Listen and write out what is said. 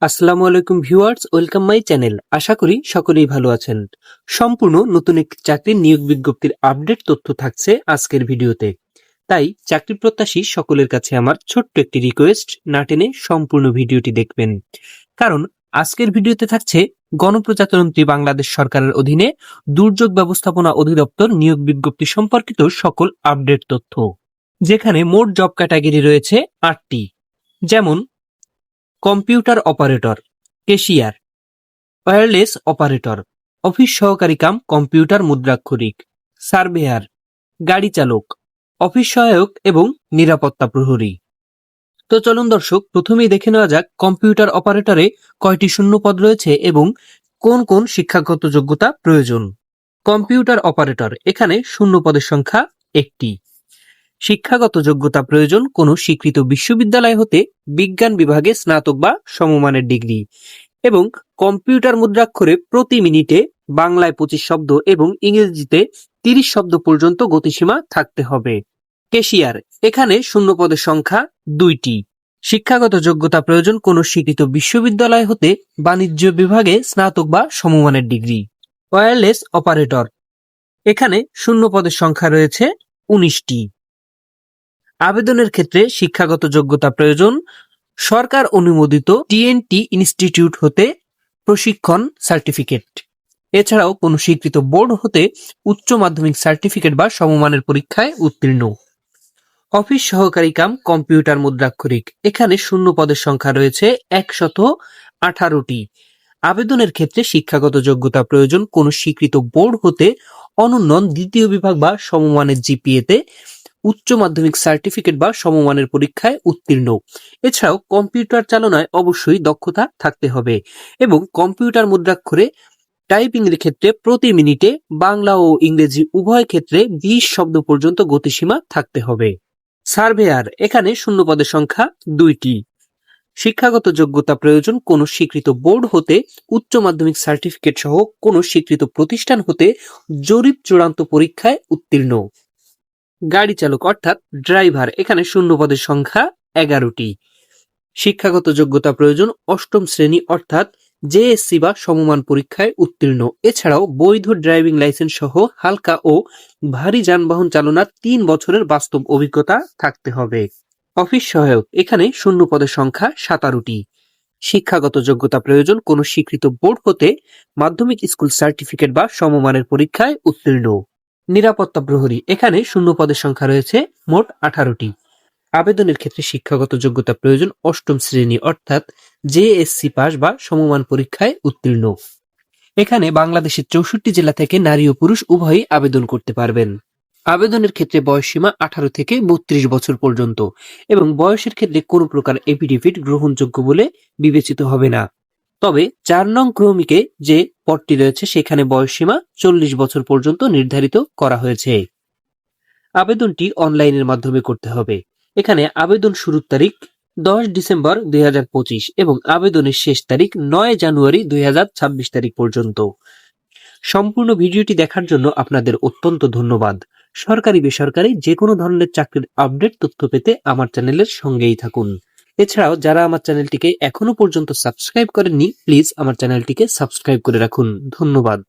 আসসালামু আলাইকুম viewers, welcome my channel. আশা করি সকলেই ভালো আছেন। সম্পূর্ণ নতুন একটি চাকরির নিয়োগ বিজ্ঞপ্তির আপডেট তথ্য থাকছে আজকের ভিডিওতে। তাই চাকরি প্রত্যাশী সকলের কাছে আমার ছোট্ট একটি রিকোয়েস্ট, না টেনে সম্পূর্ণ ভিডিওটি দেখবেন। কারণ আজকের ভিডিওতে থাকছে গণপ্রজাতন্ত্রী বাংলাদেশ সরকারের অধীনে দুর্যোগ ব্যবস্থাপনা অধিদপ্তর নিয়োগ বিজ্ঞপ্তি সম্পর্কিত সকল আপডেট তথ্য, যেখানে মোট জব ক্যাটাগরি রয়েছে 8টি, যেমন computer operator, cashier, wireless operator, office সহকারী কাম কম্পিউটার মুদ্রাক্ষরিক, সার্ভেয়ার, গাড়ি চালক, অফিস সহায়ক এবং নিরাপত্তা প্রহরী। তো চলুন দর্শক, প্রথমেই দেখে নেওয়া যাক কম্পিউটার অপারেটরে কয়টি শূন্য পদ রয়েছে এবং কোন কোন শিক্ষাগত যোগ্যতা প্রয়োজন। কম্পিউটার অপারেটর, এখানে শূন্য পদের সংখ্যা 1টি। শিক্ষাগত যোগ্যতা প্রয়োজন কোনো স্বীকৃত বিশ্ববিদ্যালয় হতে বিজ্ঞান বিভাগে স্নাতক বা সমমানের ডিগ্রি, এবং কম্পিউটার মুদ্রাক্ষরে প্রতি মিনিটে বাংলায় 25 শব্দ এবং ইংরেজিতে 30 শব্দ পর্যন্ত গতিসীমা থাকতে হবে। কেশিয়ার, এখানে শূন্য পদের সংখ্যা 2টি। শিক্ষাগত যোগ্যতা প্রয়োজন কোনো স্বীকৃত বিশ্ববিদ্যালয় হতে বাণিজ্য বিভাগে স্নাতক বা সমমানের ডিগ্রি। ওয়্যারলেস অপারেটর, এখানে শূন্য পদের সংখ্যা রয়েছে 19টি। আবেদনের ক্ষেত্রে শিক্ষাগত যোগ্যতা প্রয়োজন সরকার অনুমোদিত টিএনটি ইনস্টিটিউট হতে প্রশিক্ষণ সার্টিফিকেট, এছাড়াও কোনো স্বীকৃত বোর্ড হতে উচ্চ মাধ্যমিক সার্টিফিকেট বা সমমানের পরীক্ষায় উত্তীর্ণ। অফিস সহকারী কাম কম্পিউটার মুদ্রাক্ষরিক, এখানে শূন্য পদের সংখ্যা রয়েছে 118টি। আবেদনের ক্ষেত্রে শিক্ষাগত যোগ্যতা প্রয়োজন কোনো স্বীকৃত বোর্ড হতে অনুন্নয়ন দ্বিতীয় বিভাগ বা সমমানের জিপিএতে উচ্চ মাধ্যমিক সার্টিফিকেট বা সমমানের পরীক্ষায় উত্তীর্ণ। এছাড়াও কম্পিউটার চালনায় অবশ্যই দক্ষতা থাকতে হবে এবং কম্পিউটার মুদ্রাক্ষরে টাইপিং এর ক্ষেত্রে প্রতি মিনিটে বাংলা ও ইংরেজি উভয় ক্ষেত্রে 20 শব্দ পর্যন্ত গতিসীমা থাকতে হবে। সার্ভেয়ার, এখানে শূন্য পদের সংখ্যা 2টি। শিক্ষাগত যোগ্যতা প্রয়োজন কোনো স্বীকৃত বোর্ড হতে উচ্চ মাধ্যমিক সার্টিফিকেট সহ কোনো স্বীকৃত প্রতিষ্ঠান হতে জরিপ চূড়ান্ত পরীক্ষায় উত্তীর্ণ। গাড়ি চালক অর্থাৎ ড্রাইভার, এখানে শূন্য পদের সংখ্যা 11টি। শিক্ষাগত যোগ্যতা প্রয়োজন অষ্টম শ্রেণী অর্থাৎ জেএসসি বা সমমান পরীক্ষায় উত্তীর্ণ, এছাড়াও বৈধ ড্রাইভিং লাইসেন্স সহ হালকা ও ভারী যানবাহন চালনার 3 বছরের বাস্তব অভিজ্ঞতা থাকতে হবে। অফিস সহায়ক, এখানে শূন্য পদের সংখ্যা 17টি। শিক্ষাগত যোগ্যতা প্রয়োজন কোনো স্বীকৃত বোর্ড হতে মাধ্যমিক স্কুল সার্টিফিকেট বা সমমানের পরীক্ষায় উত্তীর্ণ। নিরাপত্তা প্রহরী, এখানে শূন্য পদের সংখ্যা রয়েছে মোট 18টি। আবেদনের ক্ষেত্রে শিক্ষাগত যোগ্যতা প্রয়োজন অষ্টম শ্রেণী অর্থাৎ জেএসসি পাস বা সমমান পরীক্ষায় উত্তীর্ণ। এখানে বাংলাদেশের 64 জেলা থেকে নারী ও পুরুষ উভয়ই আবেদন করতে পারবেন। আবেদনের ক্ষেত্রে বয়সসীমা 18 থেকে 32 বছর পর্যন্ত এবং বয়সের ক্ষেত্রে কোনো প্রকার এফিডেভিট গ্রহণযোগ্য বলে বিবেচিত হবে না। তবে 4 নং ক্রমিকে যে পদটি রয়েছে সেখানে বয়সসীমা 40 বছর পর্যন্ত নির্ধারিত করা হয়েছে। আবেদনটি অনলাইনের মাধ্যমে করতে হবে। এখানে আবেদন শুরুর তারিখ 10 ডিসেম্বর 2025 এবং আবেদনের শেষ তারিখ 9 জানুয়ারি 2026 তারিখ পর্যন্ত। সম্পূর্ণ ভিডিওটি দেখার জন্য আপনাদের অত্যন্ত ধন্যবাদ। সরকারি বেসরকারি যে কোনো ধরনের চাকরির আপডেট তথ্য পেতে আমার চ্যানেলের সঙ্গেই থাকুন। এছাড়াও যারা আমার চ্যানেলটিকে এখনো পর্যন্ত সাবস্ক্রাইব করেননি, প্লিজ আমার চ্যানেলটিকে সাবস্ক্রাইব করে রাখুন। ধন্যবাদ।